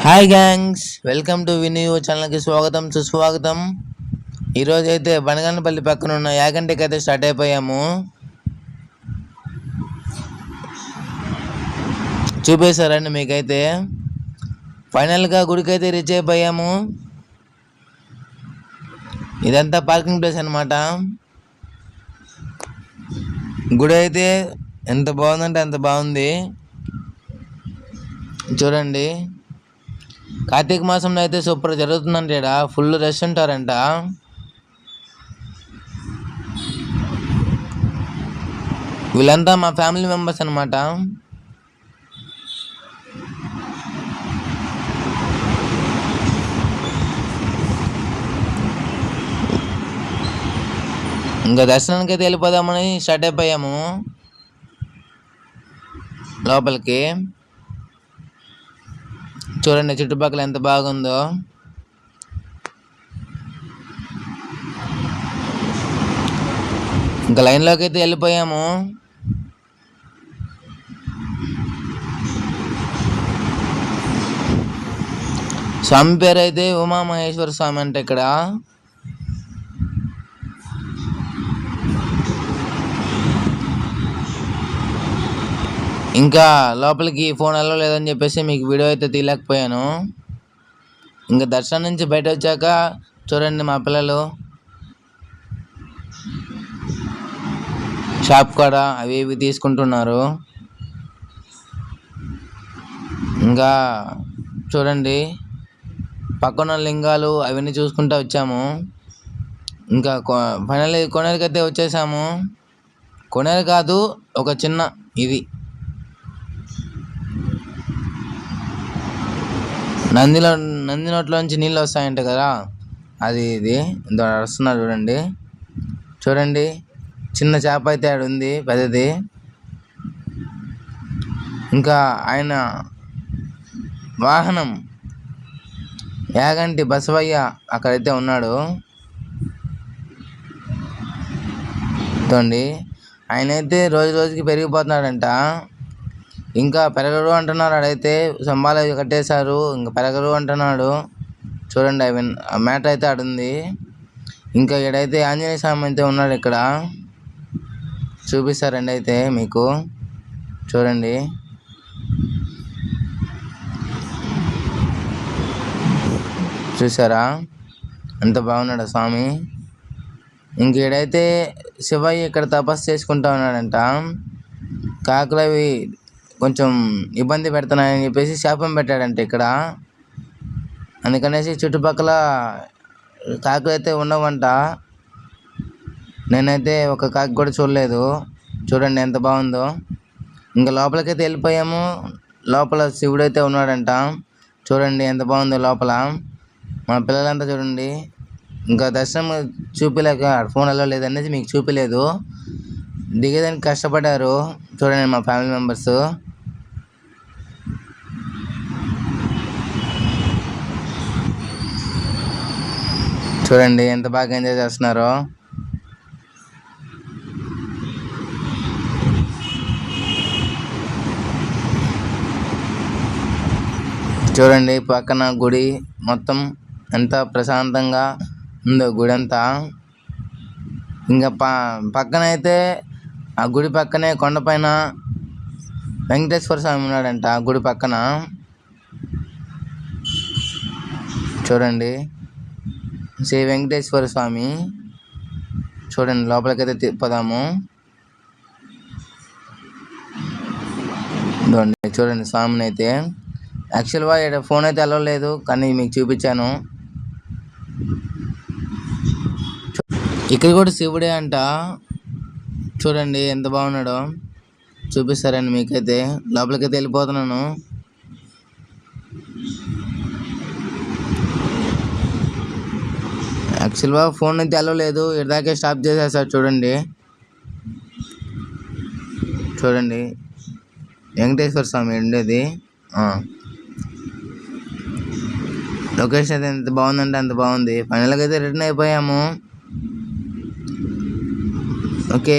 Hi gangs, welcome to విన్యూ ఛానల్కి స్వాగతం సుస్వాగతం. ఈరోజు అయితే బనగానపల్లి పక్కన ఉన్న యాగంటికి అయితే స్టార్ట్ అయిపోయాము. చూపేశారండి మీకైతే. ఫైనల్గా గుడికి అయితే రీచ్ అయిపోయాము. ఇదంతా పార్కింగ్ ప్లేస్ అన్నమాట. గుడి అయితే ఎంత బాగుందంటే అంత బాగుంది. చూడండి, కార్తీక మాసంలో అయితే సూపర్ జరుగుతుందంట. ఇక్కడ ఫుల్ రష్ ఉంటారంట. వీళ్ళంతా మా ఫ్యామిలీ మెంబర్స్ అనమాట. ఇంకా దర్శనానికి అయితే వెళ్ళిపోదామని స్టార్ట్ అయిపోయాము లోపలికి. చూడండి చుట్టుపక్కల ఎంత బాగుందో. ఇంకా లైన్లోకి అయితే వెళ్ళిపోయాము. స్వామి పేరు అయితే ఉమామహేశ్వర స్వామి అంటే ఇక్కడ. ఇంకా లోపలికి ఫోన్ అలో లేదని చెప్పేసి మీకు వీడియో అయితే తీయలేకపోయాను. ఇంకా దర్శనం నుంచి బయట వచ్చాక చూడండి, మా పిల్లలు షాప్ కాడ అవి ఇవి తీసుకుంటున్నారు. ఇంకా చూడండి, పక్కన లింగాలు అవన్నీ చూసుకుంటూ వచ్చాము. ఇంకా ఫైనల్లీ కొనేరుకి అయితే వచ్చేసాము. కొనేరు కాదు, ఒక చిన్న ఇది నంది నోట్లోంచి నీళ్ళు వస్తాయంట కదా, అది ఇది వస్తున్నారు. చూడండి చూడండి, చిన్న చేప అయితే ఆడ ఉంది, పెద్దది. ఇంకా ఆయన వాహనం యాగంటి బసవయ్య అక్కడైతే ఉన్నాడు. చూడండి, ఆయన అయితే రోజు రోజుకి పెరిగిపోతున్నాడంట. ఇంకా పెరగరు అంటున్నారు. ఆడైతే స్తంభాలు అవి కట్టేశారు, ఇంకా పెరగరు అంటున్నాడు. చూడండి, అవి మ్యాటర్ అయితే ఆడుంది. ఇంకా ఈడైతే ఆంజనేయ స్వామి అయితే ఉన్నాడు ఇక్కడ. చూపిస్తారండి అయితే మీకు. చూడండి, చూసారా ఎంత బాగున్నాడు స్వామి. ఇంక ఈడైతే శివయ్య ఇక్కడ తపస్సు చేసుకుంటా ఉన్నాడంట. కాకులు అవి కొంచెం ఇబ్బంది పెడుతున్నాయని చెప్పేసి శాపం పెట్టాడంట ఇక్కడ. అందుకనేసి చుట్టుపక్కల కాకులు అయితే ఉండవంట. నేనైతే ఒక కాకి కూడా చూడలేదు. చూడండి ఎంత బాగుందో. ఇంకా లోపలికైతే వెళ్ళిపోయాము. లోపల శివుడు అయితే ఉన్నాడంట. చూడండి ఎంత బాగుందో లోపల. మా పిల్లలంతా చూడండి, ఇంకా దర్శనం చూపిలేక ఫోన్ అలో లేదనేసి మీకు చూపిలేదు. దిగేదానికి కష్టపడ్డారు. చూడండి మా ఫ్యామిలీ మెంబర్స్. చూడండి ఎంత బాగా ఎంజాయ్ చేస్తున్నారో. చూడండి పక్కన గుడి మొత్తం ఎంత ప్రశాంతంగా ఉందో గుడి అంతా. ఇంకా పక్కన అయితే ఆ గుడి పక్కనే కొండపైన వెంకటేశ్వర స్వామి ఉన్నాడంట. ఆ గుడి పక్కన చూడండి, శ్రీ వెంకటేశ్వర స్వామి. చూడండి లోపలికైతే పోదాము. చూడండి స్వామిని అయితే. యాక్చువల్గా ఇక్కడ ఫోన్ అయితే అలవ్ లేదు, కానీ మీకు చూపించాను. ఇక్కడ కూడా శివుడే అంట. చూడండి ఎంత బాగున్నాడో. చూపిస్తారండి మీకైతే. లోపలికైతే వెళ్ళిపోతున్నాను. యాక్చువల్గా ఫోన్ అయితే అలవ్ లేదు, ఇదాకే స్టాప్ చేసేసారు. చూడండి చూడండి వెంకటేశ్వర స్వామి ఉండేది. లొకేషన్ అయితే ఎంత బాగుందంటే అంత బాగుంది. ఫైనల్గా అయితే రిటర్న్ అయిపోయాము. ఓకే.